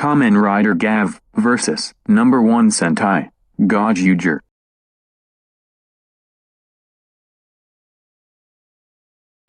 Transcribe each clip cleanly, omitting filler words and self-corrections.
Kamen Rider Gavv vs. No.1 Sentai Gozyuger.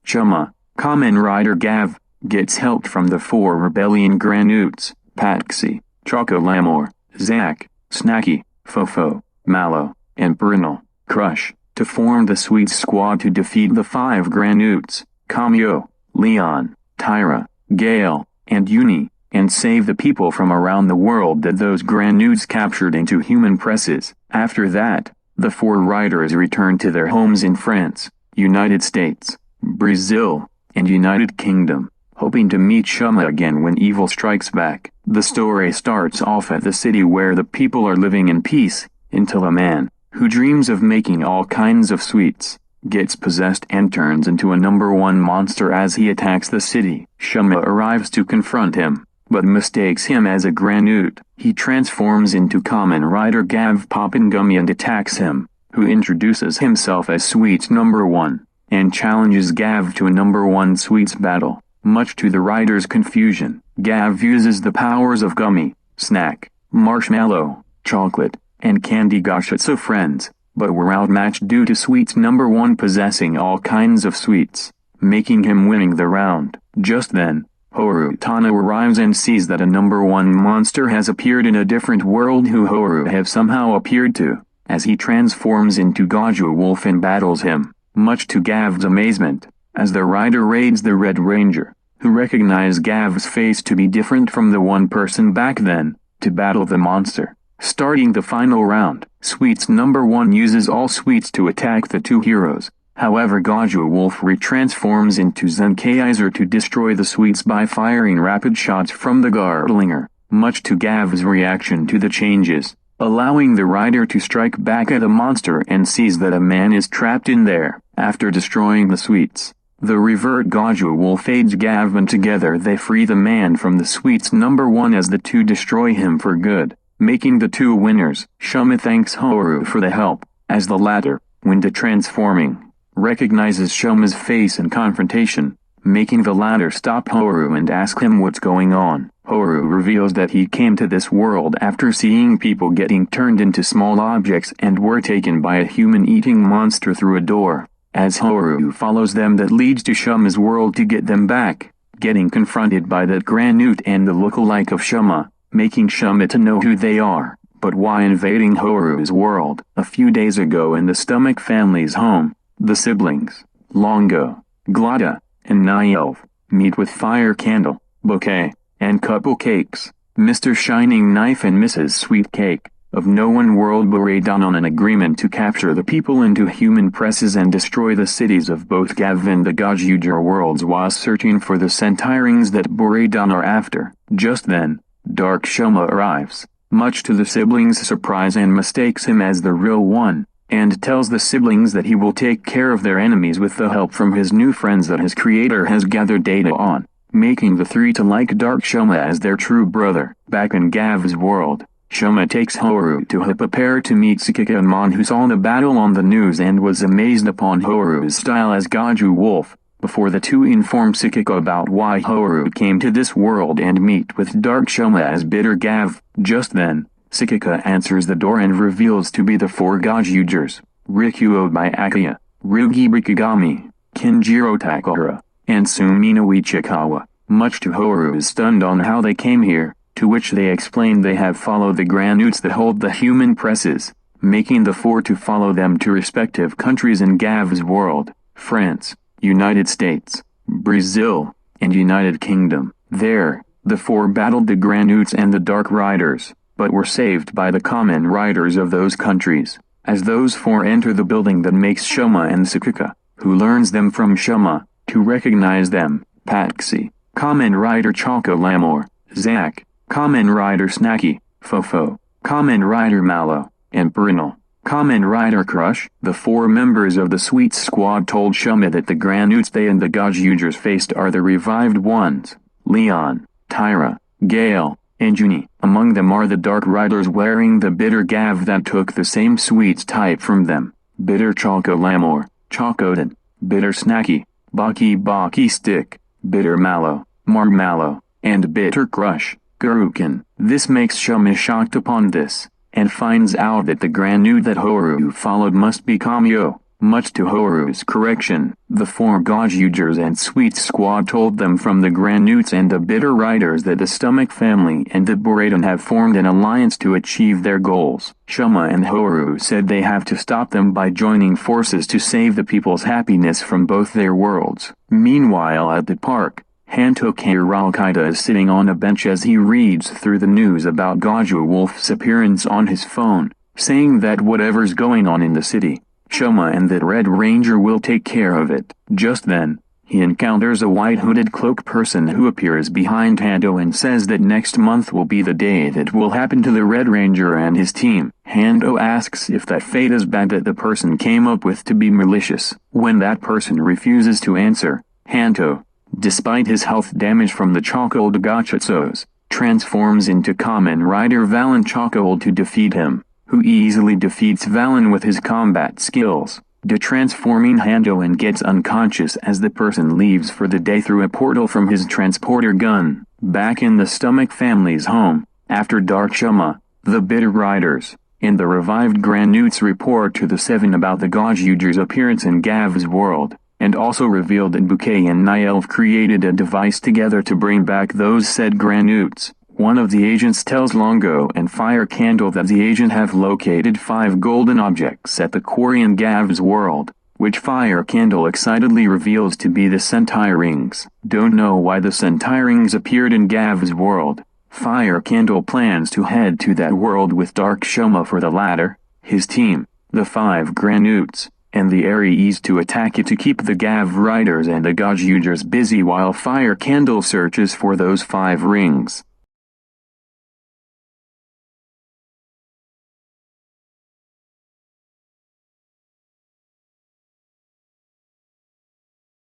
Shuma, Kamen Rider Gavv, gets help from the four rebellion Granoots, Patsy, Choco Lamor, Zack, Snacky, Fofo, Mallow, and Brindle, Crush, to form the Sweet Squad to defeat the five Granoots, Kamio, Leon, Tyra, Gale, and Uni, and save the people from around the world that those Granoots captured into human presses. After that, the four riders return to their homes in France, United States, Brazil, and United Kingdom, hoping to meet Shuma again when evil strikes back. The story starts off at the city where the people are living in peace, until a man, who dreams of making all kinds of sweets, gets possessed and turns into a No.1 monster as he attacks the city. Shuma arrives to confront him, but mistakes him as a Granoot. He transforms into Kamen Rider Gavv Poppin' Gummy and attacks him, who introduces himself as Sweets No.1, and challenges Gavv to a No.1 Sweets battle. Much to the rider's confusion, Gavv uses the powers of Gummy, Snack, Marshmallow, Chocolate, and Candy Gashutsu friends, but were outmatched due to Sweets No.1 possessing all kinds of sweets, making him winning the round. Just then, Horu Tano arrives and sees that a No.1 monster has appeared in a different world who Horu have somehow appeared to, as he transforms into Goju Wolf and battles him, much to Gavv's amazement, as the rider raids the Red Ranger, who recognized Gavv's face to be different from the one person back then, to battle the monster. Starting the final round, Sweets No.1 uses all sweets to attack the two heroes. However, Goju Wolf retransforms into Zenkaiger to destroy the sweets by firing rapid shots from the Gartlinger, much to Gavv's reaction to the changes, allowing the rider to strike back at a monster and sees that a man is trapped in there. After destroying the sweets, the revert Goju Wolf aids Gavv and together they free the man from the Sweets No.1 as the two destroy him for good, making the two winners. Shuma thanks Horu for the help, as the latter, when transforming, recognizes Shuma's face in confrontation, making the latter stop Horu and ask him what's going on. Horu reveals that he came to this world after seeing people getting turned into small objects and were taken by a human-eating monster through a door. As Horu follows them, that leads to Shuma's world to get them back, getting confronted by that Granoot and the look-alike of Shuma, making Shuma to know who they are. But why invading Horu's world? A few days ago in the Stomach family's home, the siblings, Longo, Glada, and Nyelv, meet with Fire Candle, Bouquet, and couple cakes, Mr. Shining Knife and Mrs. Sweet Cake, of No.1 World Beret down on an agreement to capture the people into human presses and destroy the cities of both Gavv and the Gozyuger worlds while searching for the Sentai rings that Boredon are after. Just then, Dark Shuma arrives, much to the siblings' surprise, and mistakes him as the real one, and tells the siblings that he will take care of their enemies with the help from his new friends that his creator has gathered data on, making the three to like Dark Shuma as their true brother. Back in Gavv's world, Shuma takes Horu to prepare to meet Sakika-mon, who saw the battle on the news and was amazed upon Horu's style as Goju Wolf, before the two inform Sakika about why Horu came to this world and meet with Dark Shuma as Bitter Gavv. Just then, Sakika answers the door and reveals to be the four Gozyugers, Rikuo by Akiya, Ryugi Rikigami, Kenjiro Takahara, and Sumino Ichikawa. Much to Horu is stunned on how they came here, to which they explain they have followed the Granoots that hold the human presses, making the four to follow them to respective countries in Gavv's world, France, United States, Brazil, and United Kingdom. There, the four battled the Granoots and the Dark Riders, but were saved by the Kamen Riders of those countries. As those four enter the building that makes Shuma and Sakika, who learns them from Shuma, to recognize them, Patsy, Kamen Rider Choco Lamor, Zack, Kamen Rider Snacky, Fofo, Kamen Rider Mallow, and Brindle, Kamen Rider Crush. The four members of the Sweet Squad told Shuma that the Granoots they and the Gozyugers faced are the revived ones, Leon, Tyra, Gale, and Uni. Among them are the Dark Riders wearing the Bitter Gavv that took the same sweets type from them, Bitter Choco Lamor, Chocoden, Bitter Snacky, Baki Baki Stick, Bitter Mallow, Marmallow, and Bitter Crush. Garukin. This makes Shoma shocked upon this, and finds out that the granite that Horu followed must be Kamio. Much to Horu's correction, the four Gozyugers and Sweet Squad told them from the Granutes and the Bitter Riders that the Stomach family and the Boradon have formed an alliance to achieve their goals. Shoma and Horu said they have to stop them by joining forces to save the people's happiness from both their worlds. Meanwhile at the park, Hanto KiraKira is sitting on a bench as he reads through the news about Goju Wolf's appearance on his phone, saying that whatever's going on in the city, Shoma and the Red Ranger will take care of it. Just then, he encounters a white hooded cloak person who appears behind Hando and says that next month will be the day that will happen to the Red Ranger and his team. Hando asks if that fate is bad that the person came up with to be malicious. When that person refuses to answer, Hando, despite his health damage from the Chocold Gachutsos, transforms into Kamen Rider Valen Chocold to defeat him, who easily defeats Valen with his combat skills, detransforming Hando and gets unconscious as the person leaves for the day through a portal from his transporter gun. Back in the Stomach family's home, after dark, Shoma, the Bitter Riders, and the revived Granutes report to the Seven about the Gozyuger's appearance in Gav's world, and also revealed that Bouquet and Nielve created a device together to bring back those said Granutes. One of the agents tells Longo and Fire Candle that the agent have located 5 golden objects at the quarry in Gav's world, which Fire Candle excitedly reveals to be the Sentai rings. Don't know why the Sentai rings appeared in Gav's world. Fire Candle plans to head to that world with Dark Shoma for the latter, his team, the 5 Granutes, and the Aries to attack it to keep the Gavv Riders and the Gozyugers busy while Fire Candle searches for those 5 rings.